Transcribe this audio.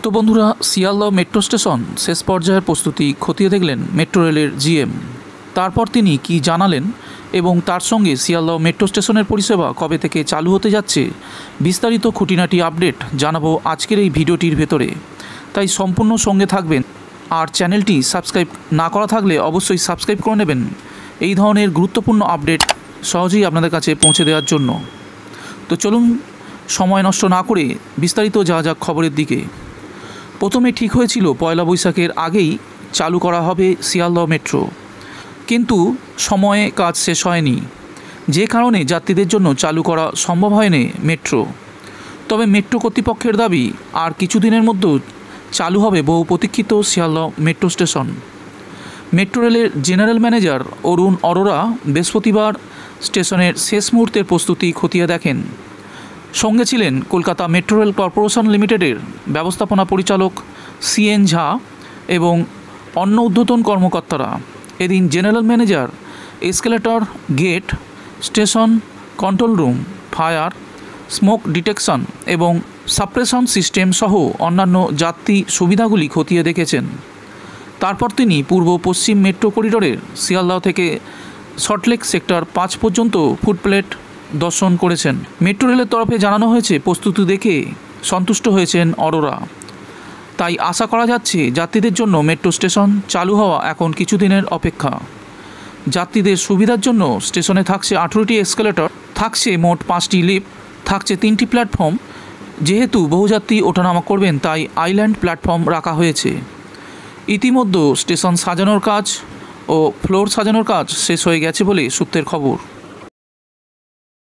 তো বন্ধুরা, Sealdah metro station শেষ পর্যায়ের প্রস্তুতি খতিয়ে দেখলেন মেট্রো রেলের জিএম। তারপর তিনি কি জানালেন এবং তার সঙ্গে শিয়ালদহ মেট্রো স্টেশনের পরিষেবা কবে থেকে চালু হতে যাচ্ছে, বিস্তারিত খুঁটিনাটি আপডেট জানাবো আজকের এই ভিডিওটির ভেতরে। তাই সম্পূর্ণ সঙ্গে থাকবেন। আর চ্যানেলটি সাবস্ক্রাইব না করা থাকলে অবশ্যই সাবস্ক্রাইব করে নেবেন এই ধরনের গুরুত্বপূর্ণ আপডেট সহজেই আপনাদের কাছে পৌঁছে দেওয়ার জন্য। তো চলুন সময় নষ্ট না করে বিস্তারিত যাওয়া যাক খবরের দিকে। প্রথমে ঠিক হয়েছিল পয়লা বৈশাখের আগেই চালু করা হবে শিয়ালদহ মেট্রো, কিন্তু সময়ে কাজ শেষ হয়নি, যে কারণে যাত্রীদের জন্য চালু করা সম্ভব হয়নি মেট্রো। তবে মেট্রো কর্তৃপক্ষের দাবি আর কিছুদিনের মধ্যে চালু হবে বহু প্রতীক্ষিত শিয়ালদহ মেট্রো স্টেশন। মেট্রো রেলের জেনারেল ম্যানেজার অরুণ অরোরা বৃহস্পতিবার স্টেশনের শেষ মুহূর্তের প্রস্তুতি খতিয়ে দেখেন। সঙ্গে ছিলেন কলকাতা মেট্রো রেল কর্পোরেশন লিমিটেডের ব্যবস্থাপনা পরিচালক সিএন ঝা এবং অন্য ঊর্ধ্বতন কর্মকর্তারা। এদিন general manager escalator, gate, station control room, fire, smoke detection এবং সাপ্রেশন সিস্টেম সহ অন্যান্য যাত্রী সুবিধাগুলি খতিয়ে দেখেছেন। তারপর তিনি পূর্ব পশ্চিম মেট্রো করিডোরের শিয়ালদহ থেকে সল্টলেক সেক্টর 5 পর্যন্ত ফুটপ্লেট দর্শন করেছেন। মেট্রো রেলের তরফে জানানো হয়েছে প্রস্তুতি দেখে সন্তুষ্ট হয়েছেন অরোরা। তাই আশা করা যাচ্ছে যাত্রীদের জন্য মেট্রো স্টেশন চালু হওয়া এখন কিছুদিনের অপেক্ষা। যাত্রীদের সুবিধার জন্য স্টেশনে থাকছে 18টি এসকেলেটর, থাকছে মোট 5টি লিফট, থাকছে 3টি প্ল্যাটফর্ম। যেহেতু বহুযাত্রী ওঠানামা করবেন তাই আইল্যান্ড প্ল্যাটফর্ম রাখা হয়েছে। ইতিমধ্যে স্টেশন সাজানোর কাজ ও ফ্লোর সাজানোর কাজ শেষ হয়ে গেছে বলে সূত্রের খবর।